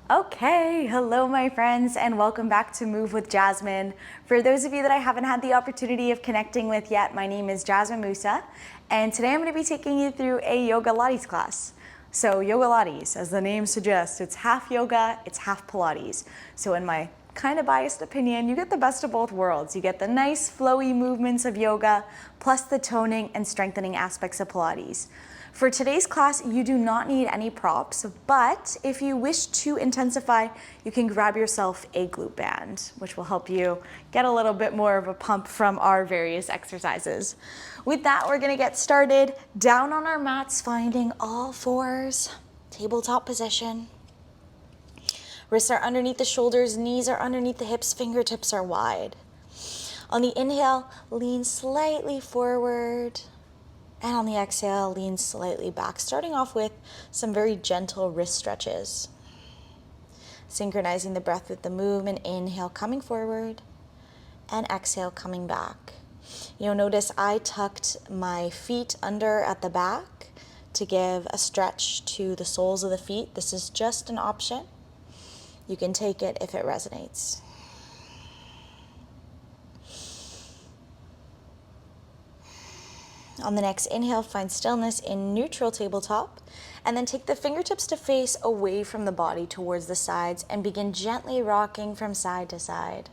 Okay, hello my friends and welcome back to Move with Jasmine. For those of you that I haven't had the opportunity of connecting with yet, my name is Jasmine Musa and today I'm going to be taking you through a Yogalates class. So Yogalates, as the name suggests, it's half yoga, it's half Pilates. So in my kind of biased opinion, you get the best of both worlds. You get the nice flowy movements of yoga plus the toning and strengthening aspects of Pilates. For today's class, you do not need any props, but if you wish to intensify, you can grab yourself a glute band, which will help you get a little bit more of a pump from our various exercises. With that, we're gonna get started down on our mats, finding all fours, tabletop position. Wrists are underneath the shoulders, knees are underneath the hips, fingertips are wide. On the inhale, lean slightly forward. And on the exhale, lean slightly back, starting off with some very gentle wrist stretches. Synchronizing the breath with the movement, inhale, coming forward, and exhale, coming back. You'll notice I tucked my feet under at the back to give a stretch to the soles of the feet. This is just an option. You can take it if it resonates. On the next inhale, find stillness in neutral tabletop, and then take the fingertips to face away from the body towards the sides and begin gently rocking from side to side.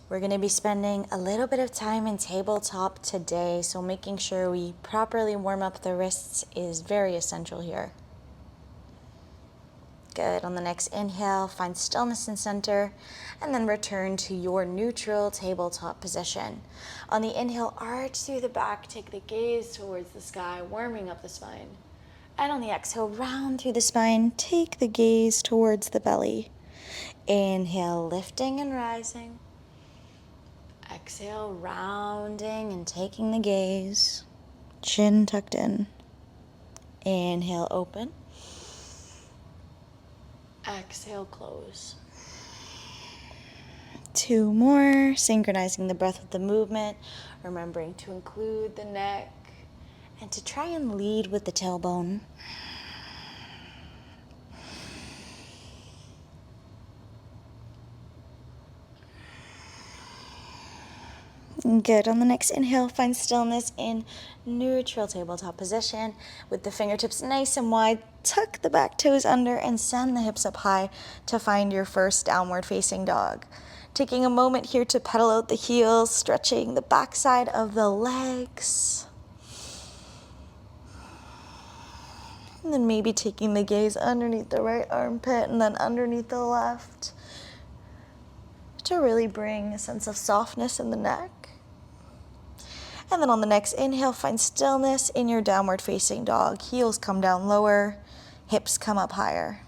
We're going to be spending a little bit of time in tabletop today, so making sure we properly warm up the wrists is very essential here. Good. On the next inhale, find stillness in center, and then return to your neutral tabletop position. On the inhale, arch through the back, take the gaze towards the sky, warming up the spine. And on the exhale, round through the spine, take the gaze towards the belly. Inhale, lifting and rising. Exhale, rounding and taking the gaze. Chin tucked in. Inhale, open. Exhale, close. Two more, synchronizing the breath with the movement, remembering to include the neck and to try and lead with the tailbone. Good. On the next inhale, find stillness in neutral tabletop position with the fingertips nice and wide. Tuck the back toes under and send the hips up high to find your first downward facing dog. Taking a moment here to pedal out the heels, stretching the backside of the legs. And then maybe taking the gaze underneath the right armpit and then underneath the left to really bring a sense of softness in the neck. And then on the next inhale, find stillness in your downward facing dog. Heels come down lower, hips come up higher.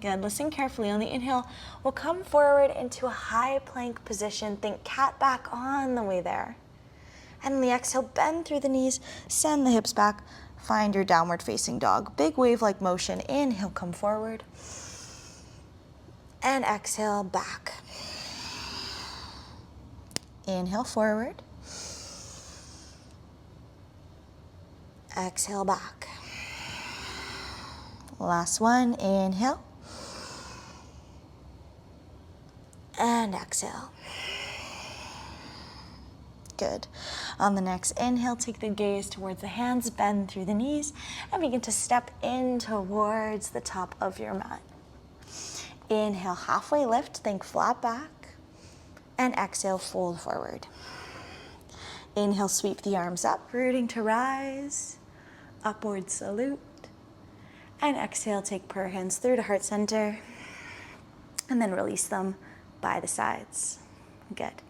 Good, listen carefully. On the inhale, we'll come forward into a high plank position. Think cat back on the way there. And on the exhale, bend through the knees, send the hips back, find your downward facing dog. Big wave-like motion. Inhale, come forward. And exhale, back. Inhale, forward. Exhale, back. Last one, inhale. And exhale. Good. On the next inhale, take the gaze towards the hands, bend through the knees, and begin to step in towards the top of your mat. Inhale, halfway lift, think flat back, and exhale, fold forward. Inhale, sweep the arms up, rooting to rise. Upward salute, and exhale, take prayer hands through to heart center, and then release them by the sides. Good.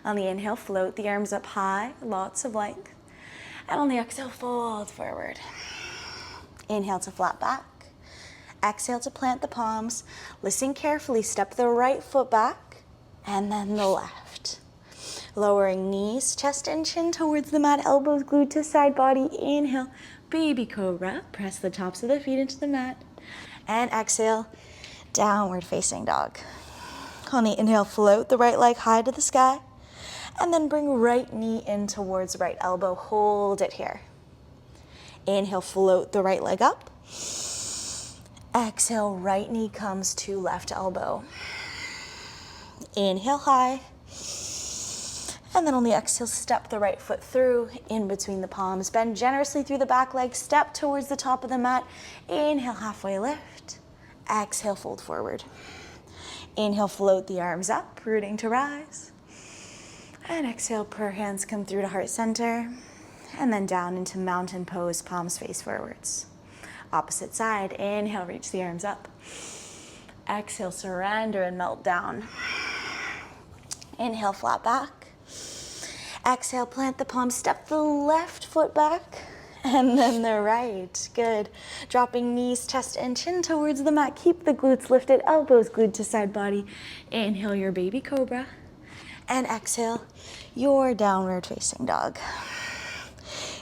On the inhale, float the arms up high, lots of length, and on the exhale, fold forward. Inhale to flat back, exhale to plant the palms. Listen carefully, step the right foot back, and then the left. Lowering knees, chest and chin towards the mat, elbows glued to side body. Inhale, baby cobra, press the tops of the feet into the mat. And exhale, downward facing dog. On the inhale, float the right leg high to the sky. And then bring right knee in towards right elbow. Hold it here. Inhale, float the right leg up. Exhale, right knee comes to left elbow. Inhale high. And then on the exhale, step the right foot through in between the palms. Bend generously through the back leg. Step towards the top of the mat. Inhale, halfway lift. Exhale, fold forward. Inhale, float the arms up, rooting to rise. And exhale, prayer hands come through to heart center. And then down into mountain pose, palms face forwards. Opposite side, inhale, reach the arms up. Exhale, surrender and melt down. Inhale, flat back. Exhale, plant the palms, step the left foot back, and then the right. Good. Dropping knees, chest, and chin towards the mat. Keep the glutes lifted, elbows glued to side body. Inhale, your baby cobra. And exhale, your downward facing dog.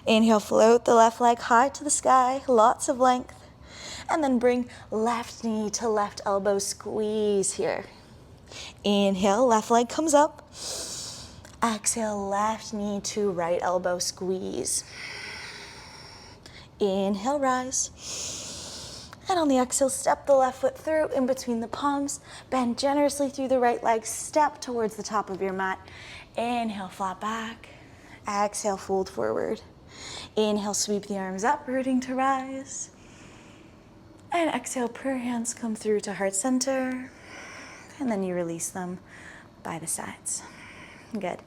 Inhale, float the left leg high to the sky, lots of length. And then bring left knee to left elbow, squeeze here. Inhale, left leg comes up. Exhale, left knee to right elbow, squeeze. Inhale, rise. And on the exhale, step the left foot through in between the palms. Bend generously through the right leg. Step towards the top of your mat. Inhale, flat back. Exhale, fold forward. Inhale, sweep the arms up, rooting to rise. And exhale, prayer hands come through to heart center. And then you release them by the sides. Good.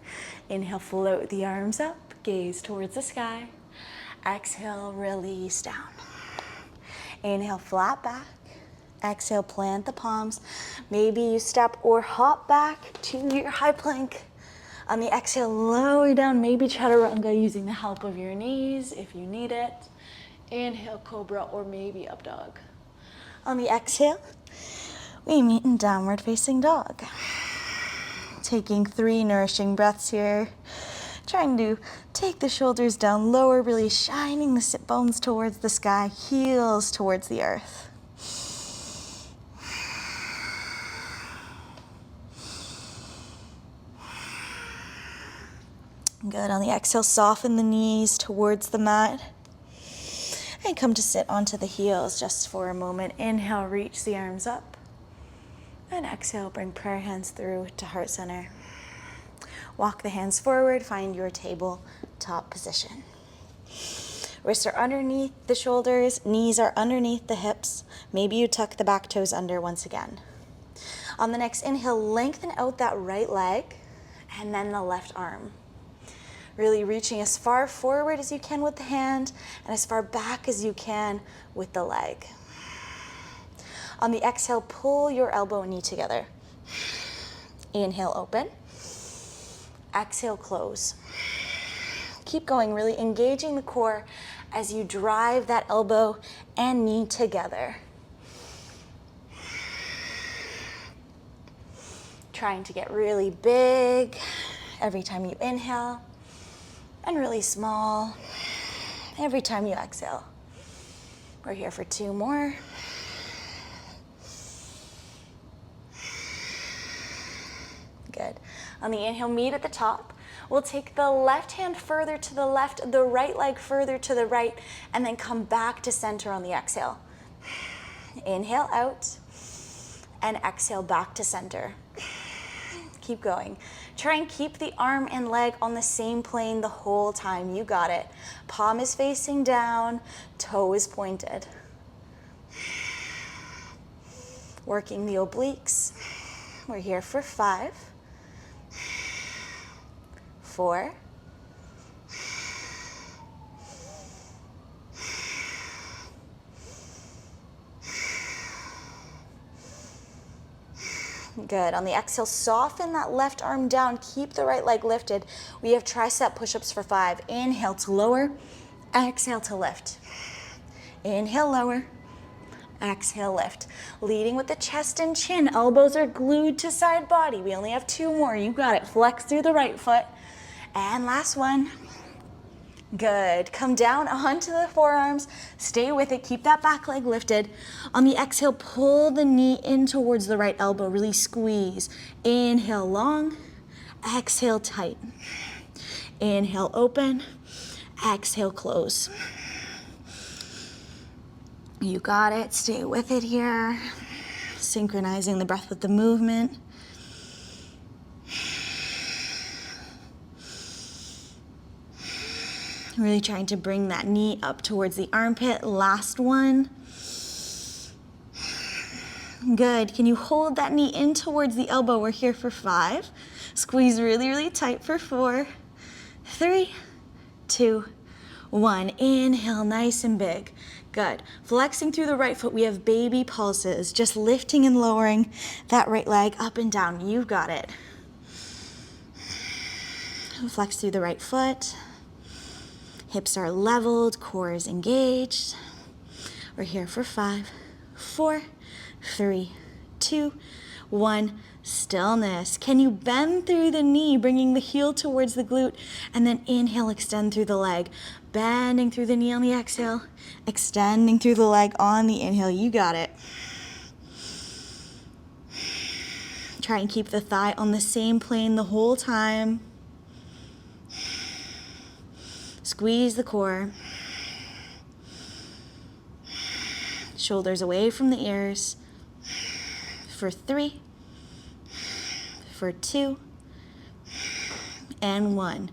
Inhale, float the arms up, gaze towards the sky. Exhale, release down. Inhale, flat back. Exhale, plant the palms. Maybe you step or hop back to your high plank. On the exhale, lower down, maybe chaturanga using the help of your knees if you need it. Inhale, cobra, or maybe up dog. On the exhale, we meet in downward facing dog. Taking 3 nourishing breaths here. Trying to take the shoulders down lower, really shining the sit bones towards the sky, heels towards the earth. Good. On the exhale, soften the knees towards the mat. And come to sit onto the heels just for a moment. Inhale, reach the arms up. And exhale, bring prayer hands through to heart center. Walk the hands forward, find your tabletop position. Wrists are underneath the shoulders, knees are underneath the hips. Maybe you tuck the back toes under once again. On the next inhale, lengthen out that right leg and then the left arm. Really reaching as far forward as you can with the hand and as far back as you can with the leg. On the exhale, pull your elbow and knee together. Inhale, open. Exhale, close. Keep going, really engaging the core as you drive that elbow and knee together. Trying to get really big every time you inhale and really small every time you exhale. We're here for 2 more. Good. On the inhale, meet at the top. We'll take the left hand further to the left, the right leg further to the right, and then come back to center on the exhale. Inhale out, and exhale back to center. Keep going. Try and keep the arm and leg on the same plane the whole time. You got it. Palm is facing down, toe is pointed. Working the obliques. We're here for 5, 4, 3. Good. On the exhale, soften that left arm down. Keep the right leg lifted. We have tricep push-ups for 5. Inhale to lower. Exhale to lift. Inhale, lower. Exhale, lift. Leading with the chest and chin. Elbows are glued to side body. We only have 2 more. You got it. Flex through the right foot. And last one. Good. Come down onto the forearms. Stay with it. Keep that back leg lifted. On the exhale, pull the knee in towards the right elbow. Really squeeze. Inhale, long. Exhale, tight. Inhale, open. Exhale, close. You got it. Stay with it here. Synchronizing the breath with the movement. Really trying to bring that knee up towards the armpit. Last one. Good. Can you hold that knee in towards the elbow? We're here for 5. Squeeze really, really tight for 4, 3, 2, 1. Inhale, nice and big. Good. Flexing through the right foot, we have baby pulses. Just lifting and lowering that right leg up and down. You've got it. Flex through the right foot. Hips are leveled, core is engaged. We're here for 5, 4, 3, 2, 1. Stillness. Can you bend through the knee, bringing the heel towards the glute, and then inhale, extend through the leg. Bending through the knee on the exhale, extending through the leg on the inhale. You got it. Try and keep the thigh on the same plane the whole time. Squeeze the core. Shoulders away from the ears. For 3, for 2, and 1.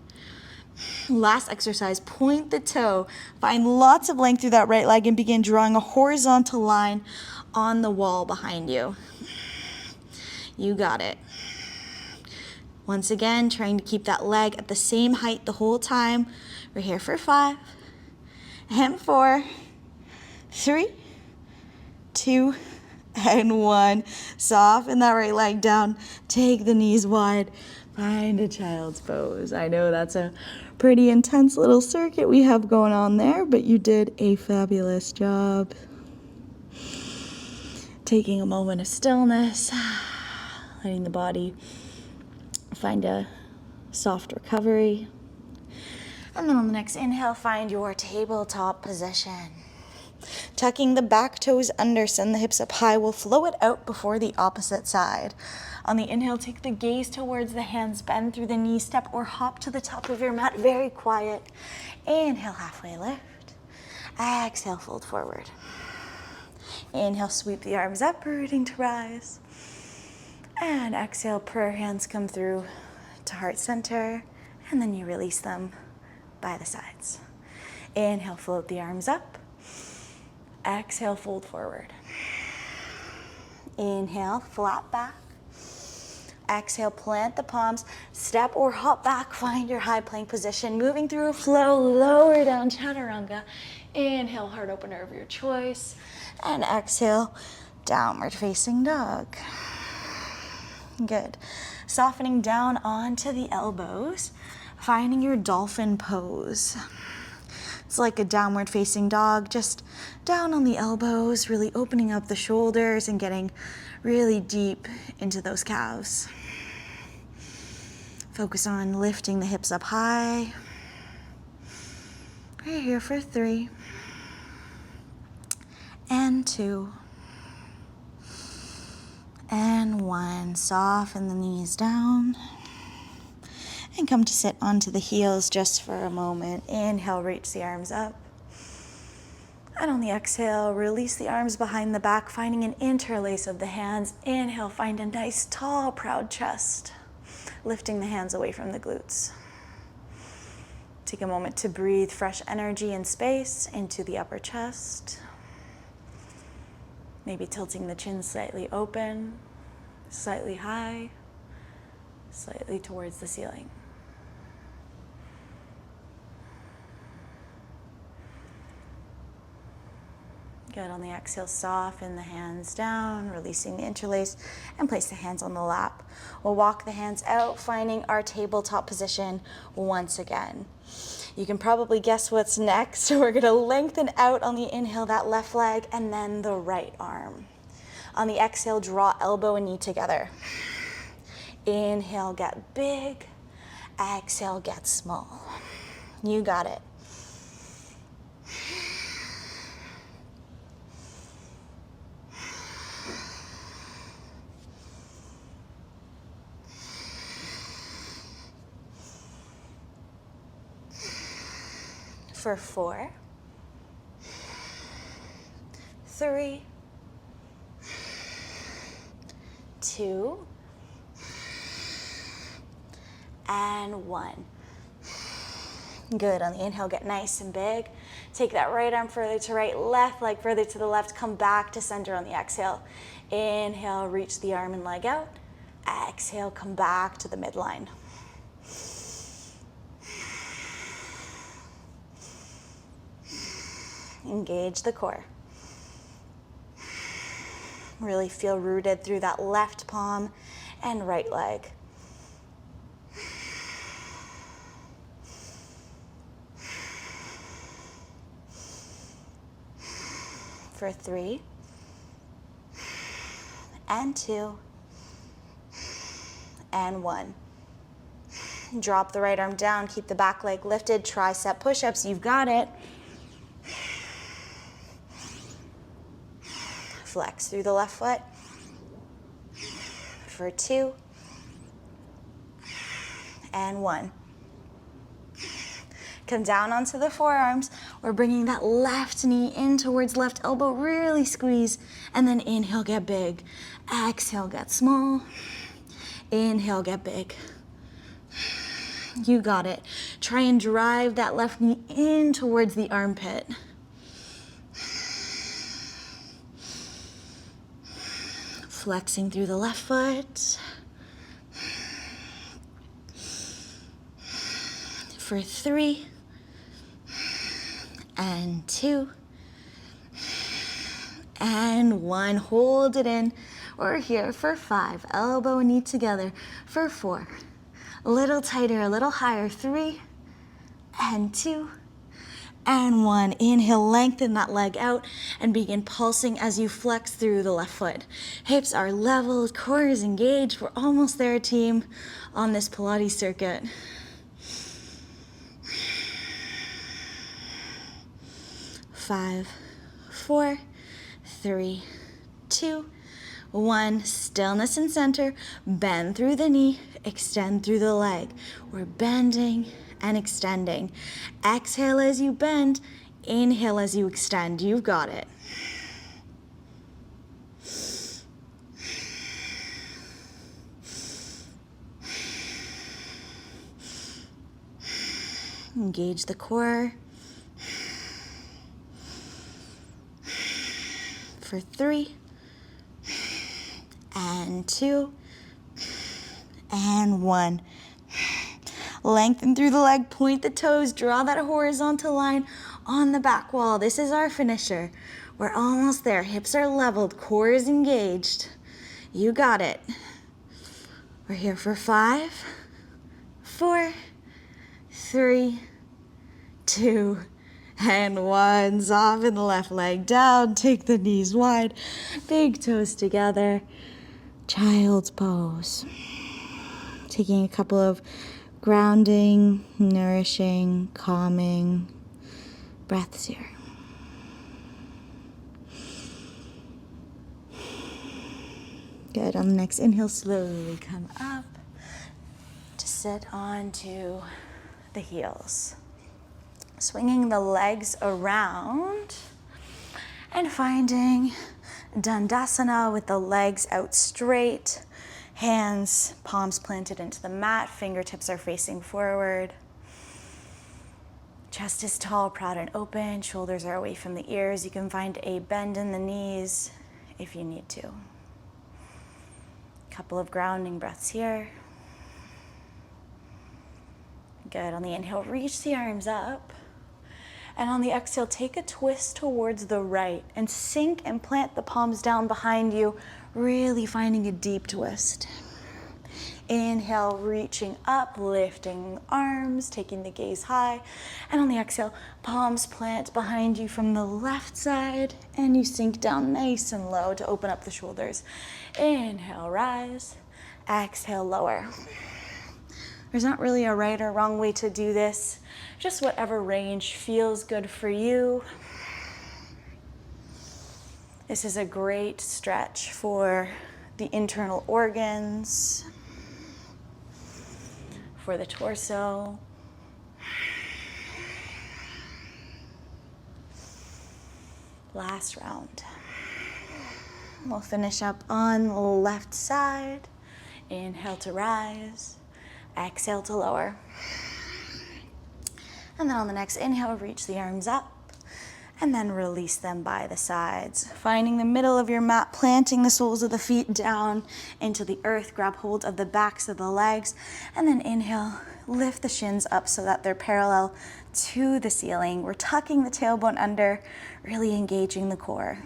Last exercise, point the toe. Find lots of length through that right leg and begin drawing a horizontal line on the wall behind you. You got it. Once again, trying to keep that leg at the same height the whole time. We're here for 5, and 4, 3, 2, and 1. Soften that right leg down. Take the knees wide. Find a child's pose. I know that's a pretty intense little circuit we have going on there, but you did a fabulous job. Taking a moment of stillness, letting the body find a soft recovery. And then on the next inhale, find your tabletop position. Tucking the back toes under, send the hips up high. We'll flow it out before the opposite side. On the inhale, take the gaze towards the hands, bend through the knee, step or hop to the top of your mat, very quiet. Inhale, halfway lift. Exhale, fold forward. Inhale, sweep the arms up, rooting to rise. And exhale, prayer hands come through to heart center, and then you release them by the sides. Inhale, float the arms up. Exhale, fold forward. Inhale, flat back. Exhale, plant the palms, step or hop back, find your high plank position, moving through a flow, lower down chaturanga. Inhale, heart opener of your choice, and exhale, downward facing dog. Good. Softening down onto the elbows, finding your dolphin pose. It's like a downward facing dog, just down on the elbows, really opening up the shoulders and getting really deep into those calves. Focus on lifting the hips up high. We're here for 3, and 2, and 1. Soften the knees down. And come to sit onto the heels just for a moment. Inhale, reach the arms up. And on the exhale, release the arms behind the back, finding an interlace of the hands. Inhale, find a nice, tall, proud chest. Lifting the hands away from the glutes. Take a moment to breathe fresh energy and space into the upper chest. Maybe tilting the chin slightly open, slightly high, slightly towards the ceiling. Good. On the exhale, soften the hands down, releasing the interlace, and place the hands on the lap. We'll walk the hands out, finding our tabletop position once again. You can probably guess what's next. We're going to lengthen out on the inhale, that left leg, and then the right arm. On the exhale, draw elbow and knee together. Inhale, get big. Exhale, get small. You got it. For 4, 3, 2, and 1. Good. On the inhale, get nice and big. Take that right arm further to right, left leg further to the left. Come back to center on the exhale. Inhale, reach the arm and leg out. Exhale, come back to the midline. Engage the core. Really feel rooted through that left palm and right leg. For 3, and 2, and 1. Drop the right arm down, keep the back leg lifted, tricep push-ups, you've got it. Flex through the left foot. For 2, and 1. Come down onto the forearms. We're bringing that left knee in towards left elbow. Really squeeze. And then inhale, get big. Exhale, get small. Inhale, get big. You got it. Try and drive that left knee in towards the armpit. Flexing through the left foot. For 3, and 2, and 1. Hold it in. We're here for 5. Elbow and knee together. For 4. A little tighter, a little higher. 3, and 2, and 1. Inhale, lengthen that leg out and begin pulsing as you flex through the left foot. Hips are leveled, core is engaged. We're almost there, team, on this Pilates circuit. 5, 4, 3, 2, 1. Stillness and center. Bend through the knee, extend through the leg. We're bending and extending. Exhale as you bend, inhale as you extend. You've got it. Engage the core. For 3, and 2, and 1. Lengthen through the leg, point the toes, draw that horizontal line on the back wall. This is our finisher. We're almost there. Hips are leveled, core is engaged. You got it. We're here for 5, 4, 3, 2, and 1. Soften the left leg down. Take the knees wide. Big toes together. Child's pose. Taking a couple of grounding, nourishing, calming breaths here. Good. On the next inhale, slowly come up to sit onto the heels. Swinging the legs around and finding Dandasana with the legs out straight, hands, palms planted into the mat, fingertips are facing forward. Chest is tall, proud and open, shoulders are away from the ears. You can find a bend in the knees if you need to. Couple of grounding breaths here. Good. On the inhale, reach the arms up. And on the exhale, take a twist towards the right and sink and plant the palms down behind you, really finding a deep twist. Inhale, reaching up, lifting arms, taking the gaze high. And on the exhale, palms plant behind you from the left side, and you sink down nice and low to open up the shoulders. Inhale, rise. Exhale, lower. There's not really a right or wrong way to do this, just whatever range feels good for you. This is a great stretch for the internal organs, for the torso. Last round. We'll finish up on the left side. Inhale to rise, exhale to lower. And then on the next inhale, reach the arms up and then release them by the sides. Finding the middle of your mat, planting the soles of the feet down into the earth, grab hold of the backs of the legs, and then inhale, lift the shins up so that they're parallel to the ceiling. We're tucking the tailbone under, really engaging the core.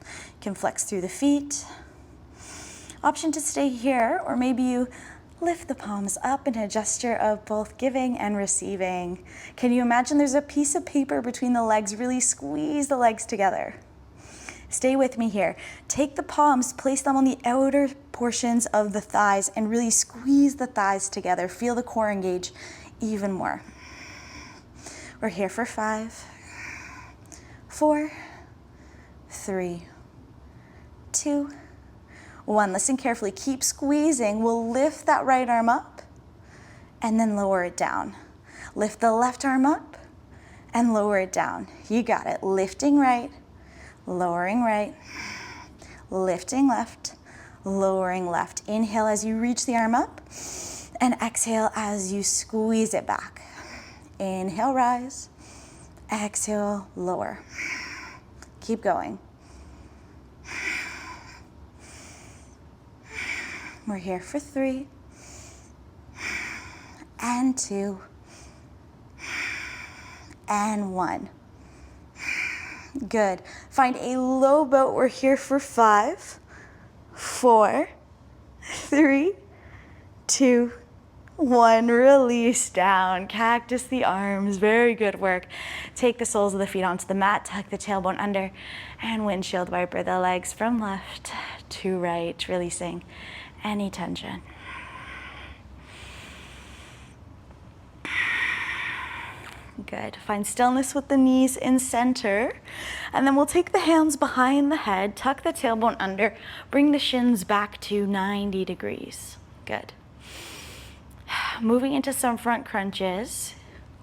You can flex through the feet. Option to stay here, or maybe you lift the palms up in a gesture of both giving and receiving. Can you imagine there's a piece of paper between the legs? Really squeeze the legs together. Stay with me here. Take the palms, place them on the outer portions of the thighs and really squeeze the thighs together. Feel the core engage even more. We're here for 5, 4, 3, 2, 1. Listen carefully. Keep squeezing. We'll lift that right arm up and then lower it down. Lift the left arm up and lower it down. You got it. Lifting right, lowering right, lifting left, lowering left. Inhale as you reach the arm up and exhale as you squeeze it back. Inhale, rise. Exhale, lower. Keep going. We're here for 3 and 2 and 1. Good. Find a low boat. We're here for 5, 4, 3, 2, 1. Release down. Cactus the arms. Very good work. Take the soles of the feet onto the mat. Tuck the tailbone under and windshield wiper the legs from left to right, releasing any tension. Good. Find stillness with the knees in center. And then we'll take the hands behind the head, tuck the tailbone under, bring the shins back to 90 degrees. Good. Moving into some front crunches,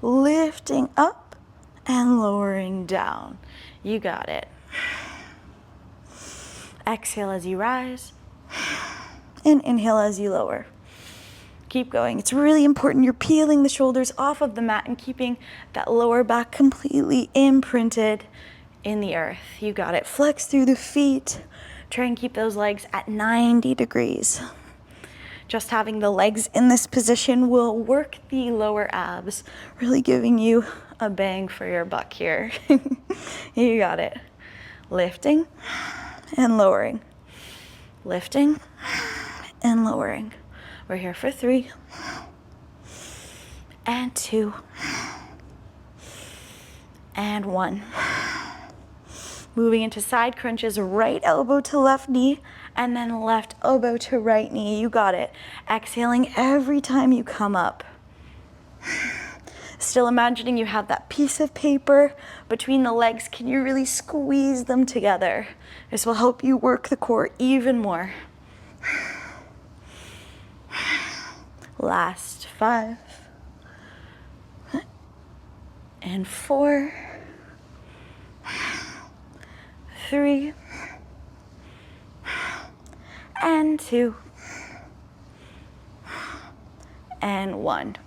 lifting up and lowering down. You got it. Exhale as you rise. And inhale as you lower. Keep going. It's really important you're peeling the shoulders off of the mat and keeping that lower back completely imprinted in the earth. You got it. Flex through the feet. Try and keep those legs at 90 degrees. Just having the legs in this position will work the lower abs, really giving you a bang for your buck here. You got it. Lifting and lowering. Lifting and lowering. We're here for 3 and 2 and 1. Moving into side crunches, right elbow to left knee and then left elbow to right knee. You got it. Exhaling every time you come up. Still imagining you have that piece of paper between the legs. Can you really squeeze them together? This will help you work the core even more. Last 5 and 4, 3 and 2 and 1.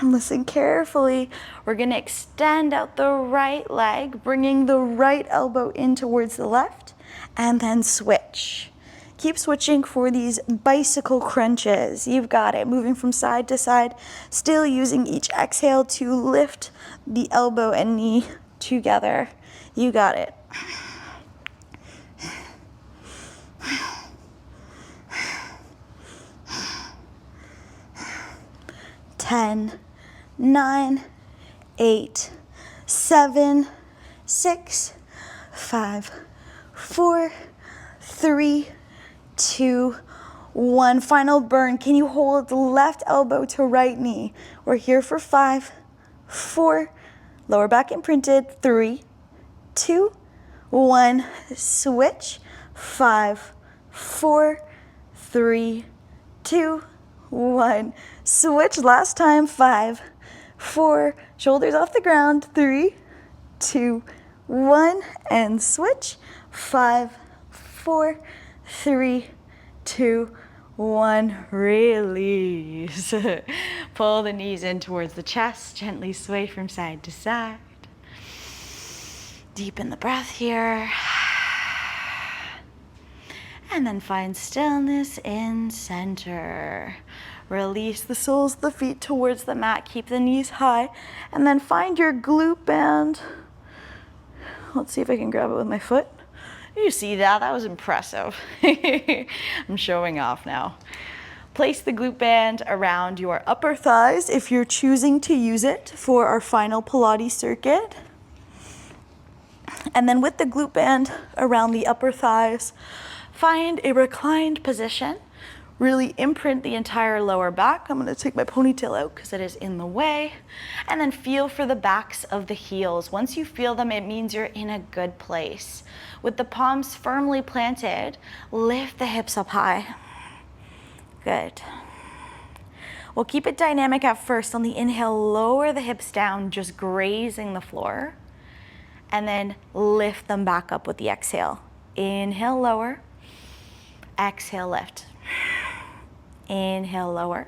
Listen carefully. We're going to extend out the right leg, bringing the right elbow in towards the left, and then switch. Keep switching for these bicycle crunches. You've got it. Moving from side to side, still using each exhale to lift the elbow and knee together. You got it. 10, 9, 8, 7, 6, 5, 4, 3, 2, 1. Final burn. Can you hold left elbow to right knee? We're here for 5, 4, lower back imprinted, 3, 2, 1. Switch. 5, 4, 3, 2, 1. Switch. Last time. 5, 4. Shoulders off the ground. 3, 2, 1. And switch. 5, 4, 3, 2, 1. Release. Pull the knees in towards the chest. Gently sway from side to side. Deepen the breath here. And then find stillness in center. Release the soles of the feet towards the mat. Keep the knees high. And then find your glute band. Let's see if I can grab it with my foot. You see that? That was impressive. I'm showing off now. Place the glute band around your upper thighs if you're choosing to use it for our final Pilates circuit. And then with the glute band around the upper thighs, find a reclined position. Really imprint the entire lower back. I'm going to take my ponytail out because it is in the way. And then feel for the backs of the heels. Once you feel them, it means you're in a good place. With the palms firmly planted, lift the hips up high. Good. We'll keep it dynamic at first. On the inhale, lower the hips down, just grazing the floor. And then lift them back up with the exhale. Inhale, lower. Exhale, lift. Inhale, lower.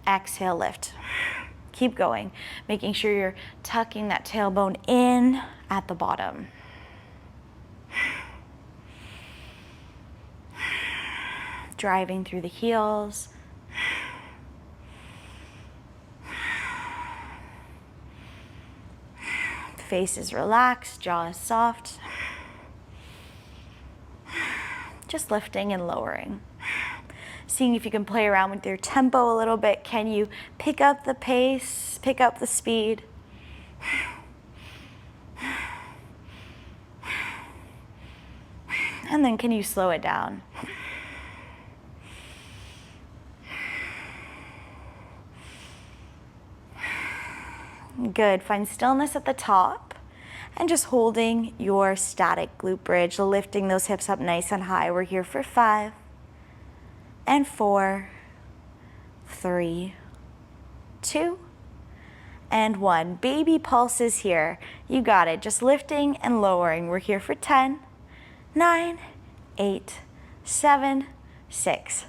Exhale, lift. Keep going, making sure you're tucking that tailbone in at the bottom. Driving through the heels. Face is relaxed, jaw is soft. Just lifting and lowering. Seeing if you can play around with your tempo a little bit. Can you pick up the pace, pick up the speed? And then can you slow it down? Good. Find stillness at the top and just holding your static glute bridge, lifting those hips up nice and high. We're here for 5 and 4, 3, 2, and 1. Baby pulses here. You got it. Just lifting and lowering. We're here for 10, 9, 8, 7, 6,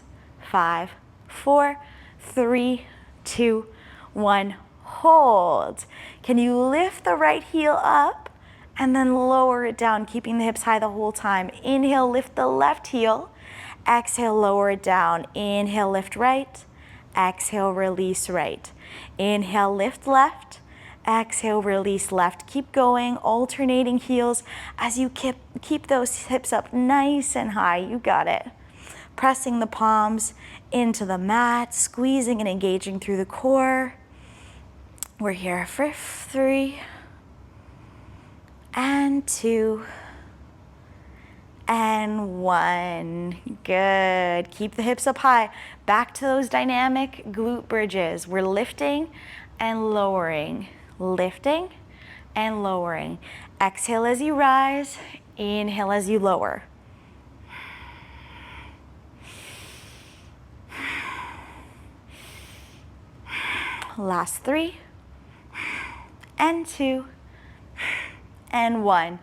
5, 4, 3, 2, 1. Hold. Can you lift the right heel up and then lower it down, keeping the hips high the whole time? Inhale, lift the left heel. Exhale, lower it down. Inhale, lift right. Exhale, release right. Inhale, lift left. Exhale, release left. Keep going, alternating heels as you keep those hips up nice and high. You got it. Pressing the palms into the mat, squeezing and engaging through the core. We're here for 3 and 2 and 1. Good. Keep the hips up high. Back to those dynamic glute bridges. We're lifting and lowering. Lifting and lowering. Exhale as you rise. Inhale as you lower. Last 3 and 2 and 1.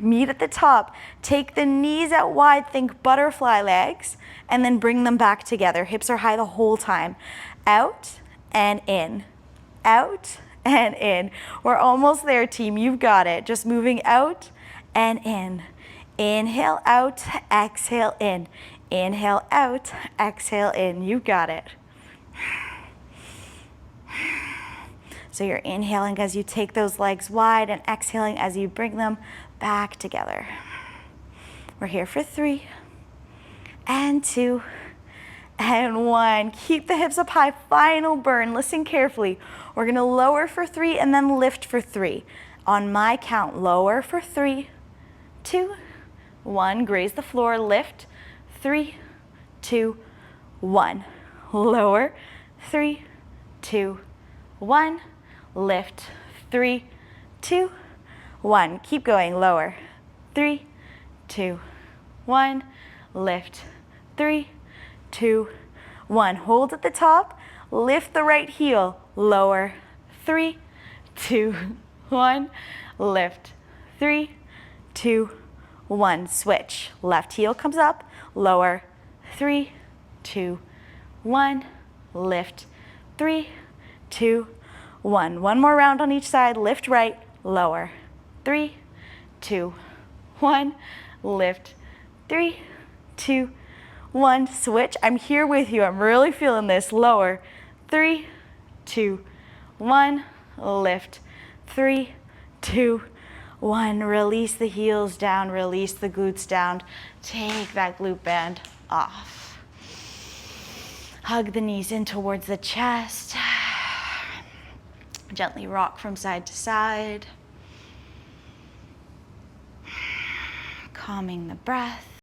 Meet at the top. Take the knees out wide, think butterfly legs, and then bring them back together. Hips are high the whole time. Out and in. Out and in. We're almost there, team. You've got it. Just moving out and in. Inhale out, exhale in. Inhale out, exhale in. You got it. So you're inhaling as you take those legs wide and exhaling as you bring them back together. We're here for 3 and 2 and 1. Keep the hips up high. Final burn. Listen carefully. We're going to lower for 3 and then lift for 3. On my count, lower for 3, 2, 1. Graze the floor. Lift. 3, 2, 1. Lower. 3, 2, 1. Lift. 3, 2, 1. Keep going. Lower. 3, 2, 1. Lift. 3, 2, 1. Hold at the top. Lift the right heel. Lower. 3, 2, 1. Lift. 3, 2, 1. Switch. Left heel comes up, lower. 3, 2, 1. Lift. 3, 2, 1. One more round on each side. Lift right, lower. 3, 2, 1. Lift. 3, 2, 1. Switch. I'm here with you. I'm really feeling this. Lower. 3, 2, 1. Lift. 3, 2, 1. Release the heels down. Release the glutes down. Take that glute band off. Hug the knees in towards the chest. Gently rock from side to side. Calming the breath.